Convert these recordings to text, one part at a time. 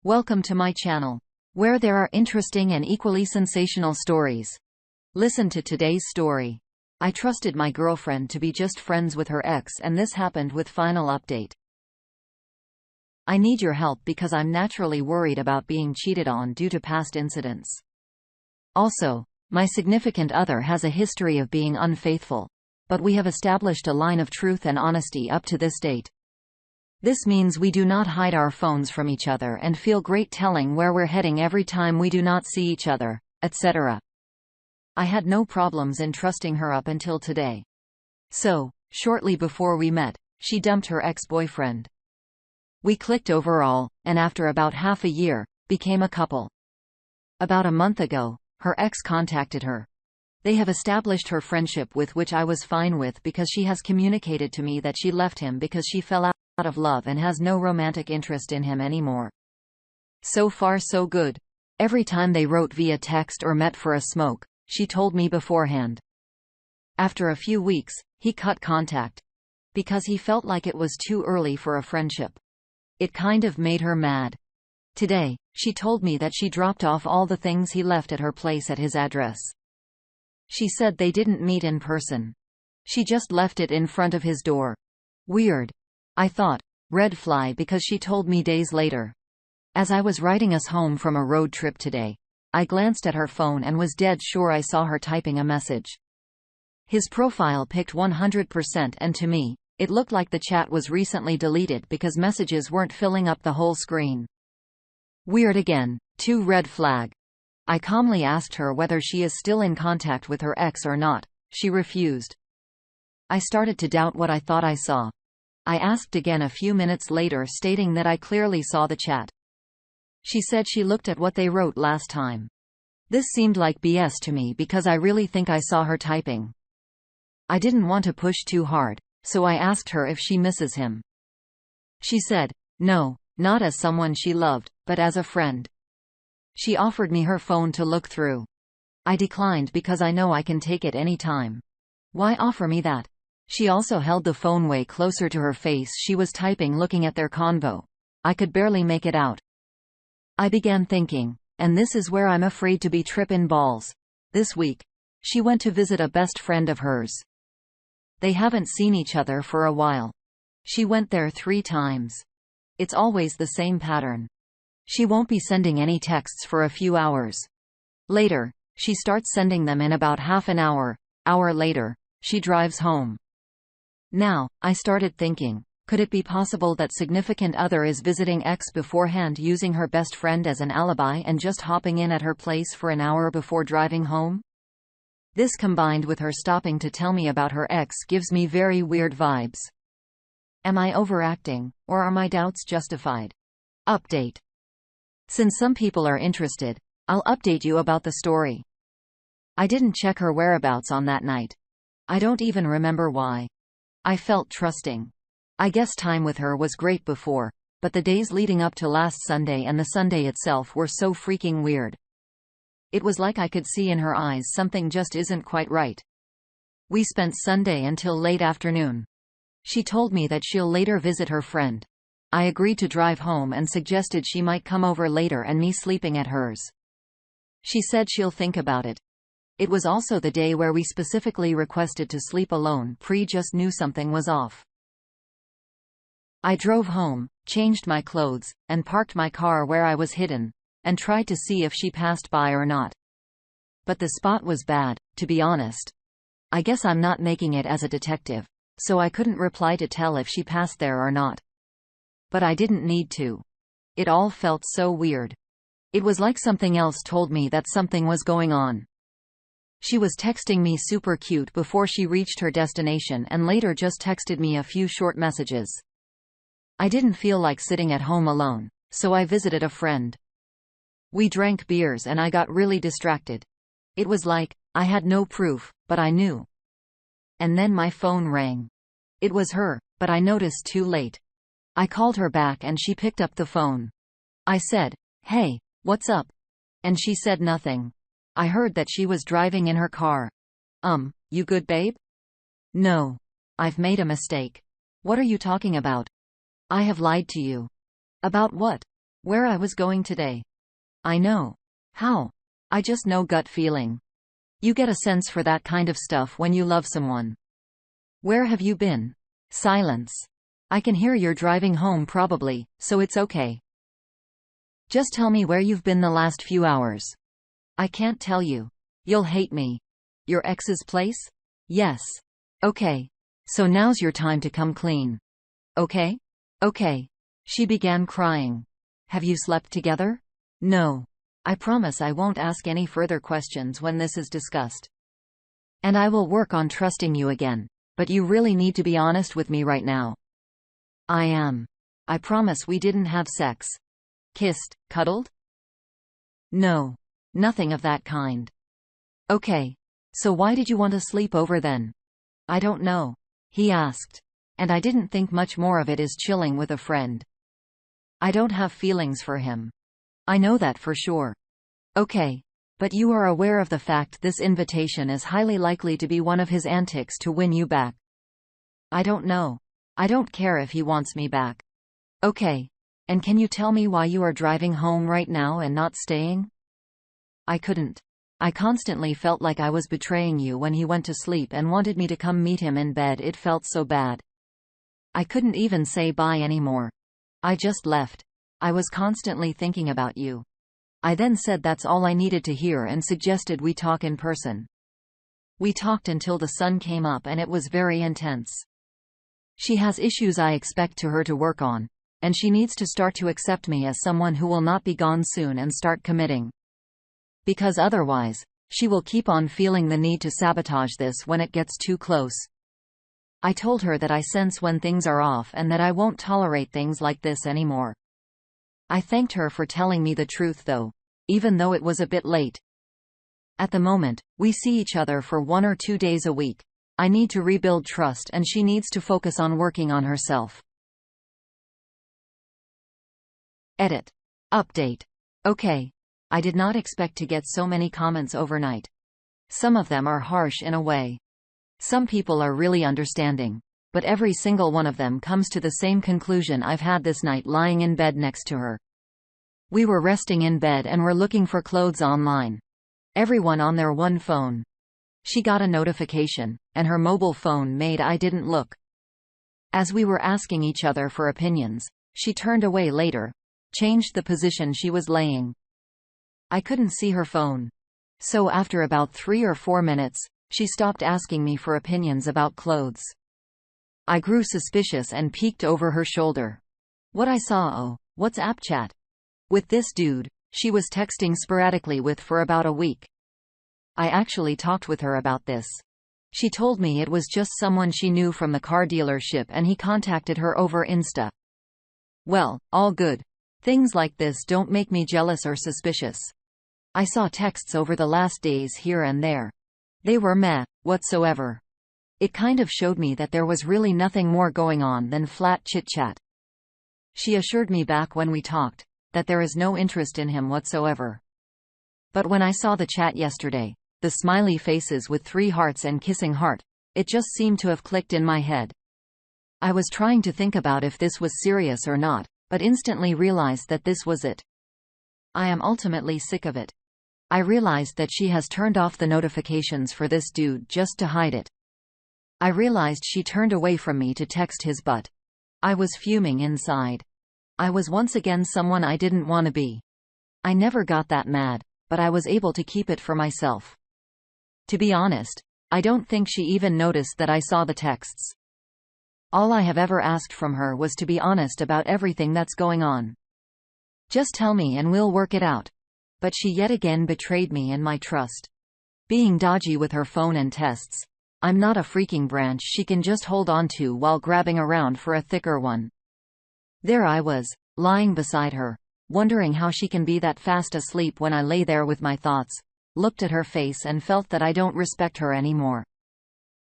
Welcome to my channel, where there are interesting and equally sensational stories. Listen to today's story. I trusted my girlfriend to be just friends with her ex, and this happened with final update. I need your help because I'm naturally worried about being cheated on due to past incidents. Also, my significant other has a history of being unfaithful, but we have established a line of truth and honesty up to this date. This means we do not hide our phones from each other and feel great telling where we're heading every time we do not see each other, etc. I had no problems in trusting her up until today. So, shortly before we met, she dumped her ex-boyfriend. We clicked overall, and after about half a year, became a couple. About a month ago, her ex contacted her. They have established her friendship, with which I was fine with because she has communicated to me that she left him because she fell out of love and has no romantic interest in him anymore. So far so good. Every time they wrote via text or met for a smoke, she told me beforehand. After a few weeks, he cut contact. Because he felt like it was too early for a friendship. It kind of made her mad. Today, she told me that she dropped off all the things he left at her place at his address. She said they didn't meet in person. She just left it in front of his door. Weird. I thought, red flag, because she told me days later. As I was riding us home from a road trip today, I glanced at her phone and was dead sure I saw her typing a message. His profile picked 100%, and to me, it looked like the chat was recently deleted because messages weren't filling up the whole screen. Weird again, 2 red flag. I calmly asked her whether she is still in contact with her ex or not. She refused. I started to doubt what I thought I saw. I asked again a few minutes later, stating that I clearly saw the chat. She said she looked at what they wrote last time. This seemed like BS to me because I really think I saw her typing. I didn't want to push too hard, so I asked her if she misses him. She said, no, not as someone she loved, but as a friend. She offered me her phone to look through. I declined because I know I can take it any time. Why offer me that? She also held the phone way closer to her face. She was typing, looking at their convo. I could barely make it out. I began thinking, and this is where I'm afraid to be tripping balls. This week, she went to visit a best friend of hers. They haven't seen each other for a while. She went there 3 times. It's always the same pattern. She won't be sending any texts for a few hours. Later, she starts sending them in about half an hour. Hour later, she drives home. Now, I started thinking, could it be possible that significant other is visiting ex beforehand, using her best friend as an alibi and just hopping in at her place for an hour before driving home? This, combined with her stopping to tell me about her ex, gives me very weird vibes. Am I overacting, or are my doubts justified? Update. Since some people are interested, I'll update you about the story. I didn't check her whereabouts on that night. I don't even remember why. I felt trusting. I guess time with her was great before, but the days leading up to last Sunday and the Sunday itself were so freaking weird. It was like I could see in her eyes something just isn't quite right. We spent Sunday until late afternoon. She told me that she'll later visit her friend. I agreed to drive home and suggested she might come over later and me sleeping at hers. She said she'll think about it. It was also the day where we specifically requested to sleep alone. Just knew something was off. I drove home, changed my clothes, and parked my car where I was hidden, and tried to see if she passed by or not. But the spot was bad, to be honest. I guess I'm not making it as a detective, so I couldn't reply to tell if she passed there or not. But I didn't need to. It all felt so weird. It was like something else told me that something was going on. She was texting me super cute before she reached her destination, and later just texted me a few short messages. I didn't feel like sitting at home alone, so I visited a friend. We drank beers and I got really distracted. It was like, I had no proof, but I knew. And then my phone rang. It was her, but I noticed too late. I called her back and she picked up the phone. I said, hey, what's up? And she said nothing. I heard that she was driving in her car. You good, babe? No. I've made a mistake. What are you talking about? I have lied to you. About what? Where I was going today. I know. How? I just know gut feeling. You get a sense for that kind of stuff when you love someone. Where have you been? Silence. I can hear you're driving home probably, so it's okay. Just tell me where you've been the last few hours. I can't tell you. You'll hate me. Your ex's place? Yes. Okay. So now's your time to come clean. Okay? Okay. She began crying. Have you slept together? No. I promise I won't ask any further questions when this is discussed. And I will work on trusting you again, but you really need to be honest with me right now. I am. I promise we didn't have sex. Kissed, cuddled? No. Nothing of that kind. Okay. So why did you want to sleep over then? I don't know. He asked. And I didn't think much more of it as chilling with a friend. I don't have feelings for him. I know that for sure. Okay. But you are aware of the fact this invitation is highly likely to be one of his antics to win you back. I don't know. I don't care if he wants me back. Okay. And can you tell me why you are driving home right now and not staying? I couldn't. I constantly felt like I was betraying you when he went to sleep and wanted me to come meet him in bed. It felt so bad. I couldn't even say bye anymore. I just left. I was constantly thinking about you. I then said that's all I needed to hear and suggested we talk in person. We talked until the sun came up and it was very intense. She has issues I expect her to work on, and she needs to start to accept me as someone who will not be gone soon and start committing. Because otherwise, she will keep on feeling the need to sabotage this when it gets too close. I told her that I sense when things are off and that I won't tolerate things like this anymore. I thanked her for telling me the truth though, even though it was a bit late. At the moment, we see each other for 1 or 2 days a week. I need to rebuild trust and she needs to focus on working on herself. Edit. Update. Okay. I did not expect to get so many comments overnight. Some of them are harsh in a way. Some people are really understanding. But every single one of them comes to the same conclusion I've had this night lying in bed next to her. We were resting in bed and were looking for clothes online. Everyone on their one phone. She got a notification, and her mobile phone made I didn't look. As we were asking each other for opinions, she turned away later, changed the position she was laying. I couldn't see her phone. So after about 3 or 4 minutes, she stopped asking me for opinions about clothes. I grew suspicious and peeked over her shoulder. What I saw, WhatsApp chat. With this dude, she was texting sporadically with for about a week. I actually talked with her about this. She told me it was just someone she knew from the car dealership and he contacted her over Insta. Well, all good. Things like this don't make me jealous or suspicious. I saw texts over the last days here and there. They were meh, whatsoever. It kind of showed me that there was really nothing more going on than flat chit-chat. She assured me back when we talked, that there is no interest in him whatsoever. But when I saw the chat yesterday, the smiley faces with 3 hearts and kissing heart, it just seemed to have clicked in my head. I was trying to think about if this was serious or not, but instantly realized that this was it. I am ultimately sick of it. I realized that she has turned off the notifications for this dude just to hide it. I realized she turned away from me to text his butt. I was fuming inside. I was once again someone I didn't want to be. I never got that mad, but I was able to keep it for myself. To be honest, I don't think she even noticed that I saw the texts. All I have ever asked from her was to be honest about everything that's going on. Just tell me and we'll work it out. But she yet again betrayed me and my trust. Being dodgy with her phone and tests. I'm not a freaking branch she can just hold on to while grabbing around for a thicker one. There I was, lying beside her, wondering how she can be that fast asleep when I lay there with my thoughts, looked at her face and felt that I don't respect her anymore.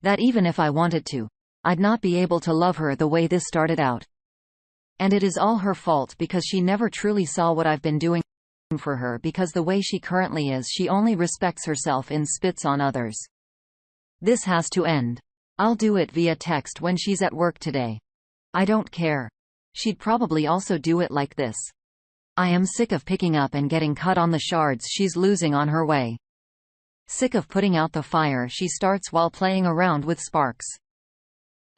That even if I wanted to, I'd not be able to love her the way this started out. And it is all her fault because she never truly saw what I've been doing for her, because the way she currently is, she only respects herself and spits on others. This has to end. I'll do it via text when she's at work today. I don't care. She'd probably also do it like this. I am sick of picking up and getting cut on the shards she's losing on her way. Sick of putting out the fire she starts while playing around with sparks.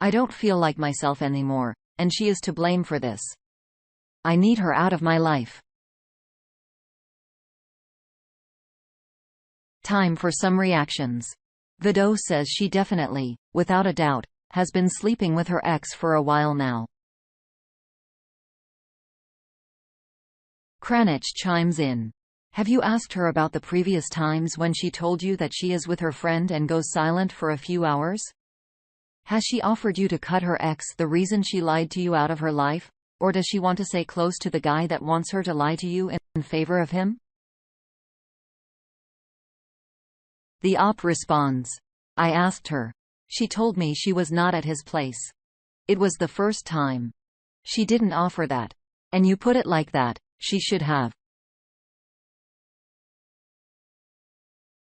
I don't feel like myself anymore, and she is to blame for this. I need her out of my life. Time for some reactions. Vido says she definitely, without a doubt, has been sleeping with her ex for a while now. Kranich chimes in. Have you asked her about the previous times when she told you that she is with her friend and goes silent for a few hours? Has she offered you to cut her ex the reason she lied to you out of her life, or does she want to stay close to the guy that wants her to lie to you in favor of him? The op responds. I asked her. She told me she was not at his place. It was the first time. She didn't offer that. And you put it like that, she should have.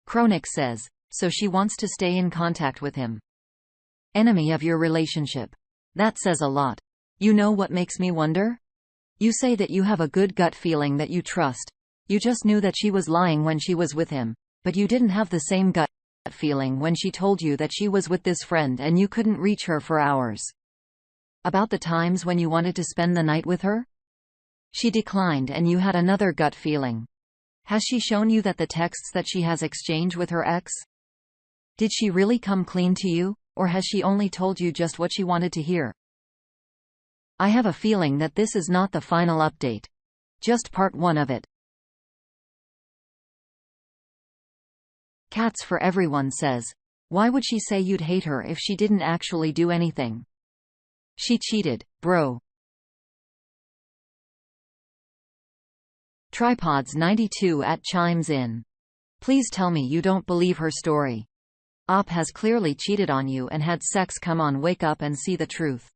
Kronik says, so she wants to stay in contact with him. Enemy of your relationship. That says a lot. You know what makes me wonder? You say that you have a good gut feeling that you trust. You just knew that she was lying when she was with him, but you didn't have the same gut feeling when she told you that she was with this friend and you couldn't reach her for hours. About the times when you wanted to spend the night with her? She declined and you had another gut feeling. Has she shown you that the texts that she has exchanged with her ex? Did she really come clean to you, or has she only told you just what she wanted to hear? I have a feeling that this is not the final update. Just part 1 of it. Cats for Everyone says, why would she say you'd hate her if she didn't actually do anything? She cheated, bro. Tripods 92 chimes in. Please tell me you don't believe her story. Op has clearly cheated on you and had sex. Come on, wake up and see the truth.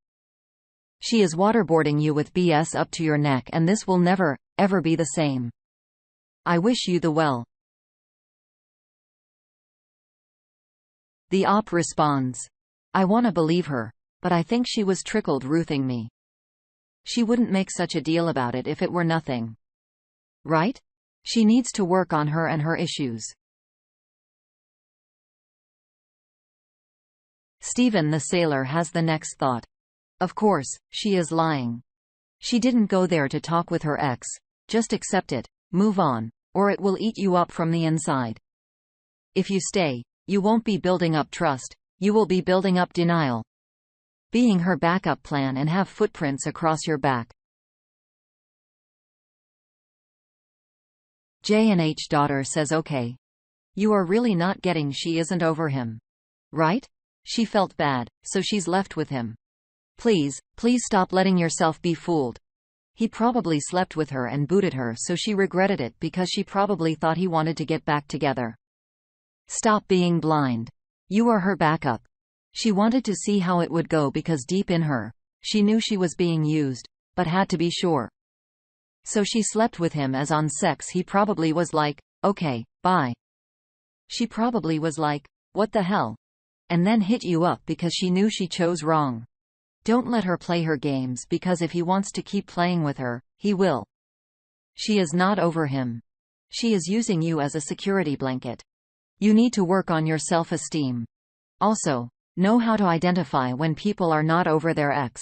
She is waterboarding you with BS up to your neck and this will never, ever be the same. I wish you the well. The op responds. I wanna believe her, but I think she was trickled ruthing me. She wouldn't make such a deal about it if it were nothing. Right? She needs to work on her and her issues. Stephen the sailor has the next thought. Of course, she is lying. She didn't go there to talk with her ex. Just accept it, move on, or it will eat you up from the inside. If you stay, you won't be building up trust, you will be building up denial. Being her backup plan and have footprints across your back. J&H daughter says okay. You are really not getting she isn't over him. Right? She felt bad, so she's left with him. Please stop letting yourself be fooled. He probably slept with her and booted her so she regretted it because she probably thought he wanted to get back together. Stop being blind. You are her backup. She wanted to see how it would go because deep in her, she knew she was being used, but had to be sure. So she slept with him as on sex he probably was like, okay, bye. She probably was like, what the hell? And then hit you up because she knew she chose wrong. Don't let her play her games because if he wants to keep playing with her, he will. She is not over him. She is using you as a security blanket. You need to work on your self-esteem. Also, know how to identify when people are not over their ex.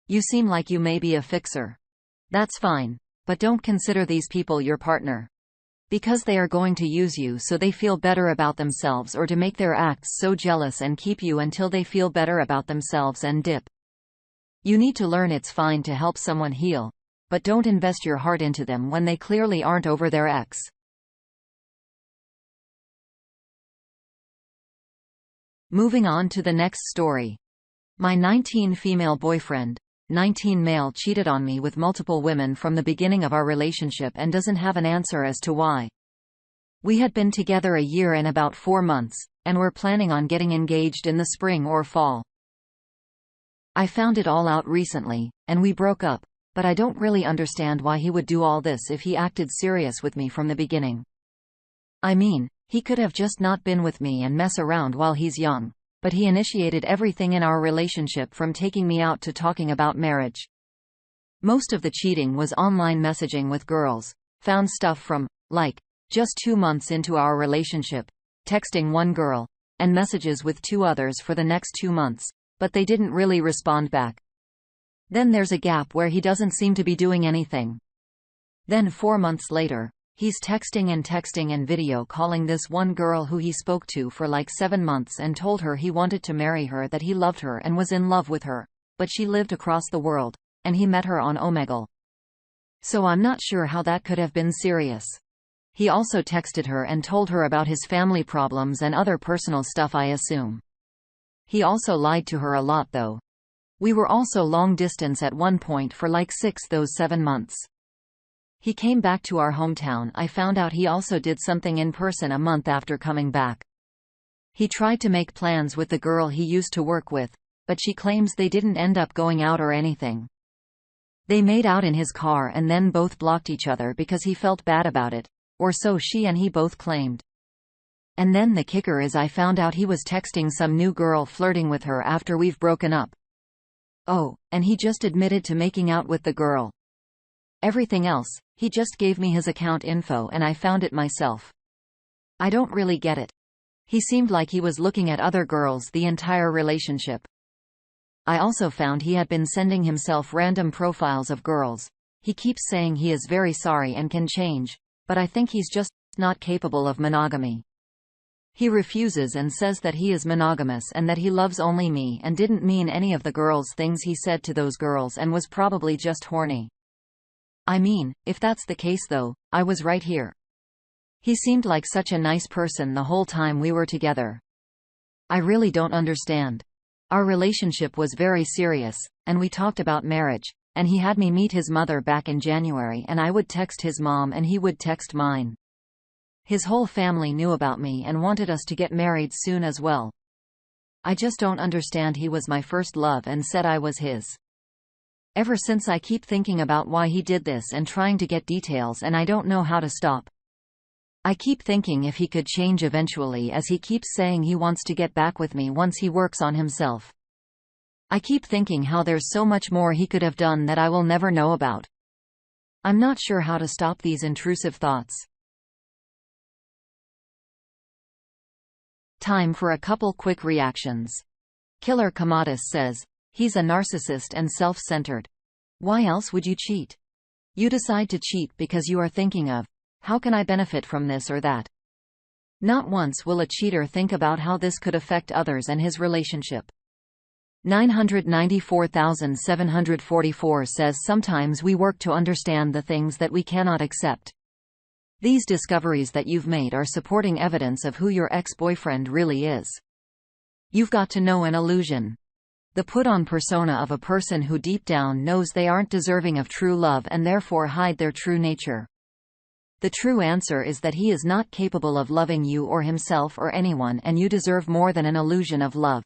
You seem like you may be a fixer. That's fine, but don't consider these people your partner. Because they are going to use you so they feel better about themselves or to make their acts so jealous and keep you until they feel better about themselves and dip. You need to learn it's fine to help someone heal, but don't invest your heart into them when they clearly aren't over their ex. Moving on to the next story. My 19 female boyfriend, 19 male cheated on me with multiple women from the beginning of our relationship and doesn't have an answer as to why. We had been together a year and about 4 months, and were planning on getting engaged in the spring or fall. I found it all out recently, and we broke up, but I don't really understand why he would do all this if he acted serious with me from the beginning. I mean, he could have just not been with me and mess around while he's young. But he initiated everything in our relationship from taking me out to talking about marriage. Most of the cheating was online messaging with girls. Found stuff from, like, just 2 months into our relationship, texting one girl, and messages with 2 others for the next 2 months, but they didn't really respond back. Then there's a gap where he doesn't seem to be doing anything. Then 4 months later, he's texting and video calling this one girl who he spoke to for like 7 months and told her he wanted to marry her, that he loved her and was in love with her, but she lived across the world, and he met her on Omegle. So I'm not sure how that could have been serious. He also texted her and told her about his family problems and other personal stuff, I assume. He also lied to her a lot though. We were also long distance at one point for like 7 months. He came back to our hometown. I found out he also did something in person a month after coming back. He tried to make plans with the girl he used to work with, but she claims they didn't end up going out or anything. They made out in his car and then both blocked each other because he felt bad about it, or so she and he both claimed. And then the kicker is I found out he was texting some new girl, flirting with her after we've broken up. Oh, and he just admitted to making out with the girl. Everything else, he just gave me his account info and I found it myself. I don't really get it. He seemed like he was looking at other girls the entire relationship. I also found he had been sending himself random profiles of girls. He keeps saying he is very sorry and can change, but I think he's just not capable of monogamy. He refuses and says that he is monogamous and that he loves only me and didn't mean any of the girls' things he said to those girls and was probably just horny. I mean, if that's the case though, I was right here. He seemed like such a nice person the whole time we were together. I really don't understand. Our relationship was very serious, and we talked about marriage, and he had me meet his mother back in January, and I would text his mom and he would text mine. His whole family knew about me and wanted us to get married soon as well. I just don't understand. He was my first love and said I was his. Ever since I keep thinking about why he did this and trying to get details, and I don't know how to stop. I keep thinking if he could change eventually, as he keeps saying he wants to get back with me once he works on himself. I keep thinking how there's so much more he could have done that I will never know about. I'm not sure how to stop these intrusive thoughts. Time for a couple quick reactions. Killer Kamatis says, he's a narcissist and self-centered. Why else would you cheat? You decide to cheat because you are thinking of, how can I benefit from this or that? Not once will a cheater think about how this could affect others and his relationship. 994,744 says sometimes we work to understand the things that we cannot accept. These discoveries that you've made are supporting evidence of who your ex-boyfriend really is. You've got to know an illusion. The put-on persona of a person who deep down knows they aren't deserving of true love and therefore hide their true nature. The true answer is that he is not capable of loving you or himself or anyone, and you deserve more than an illusion of love.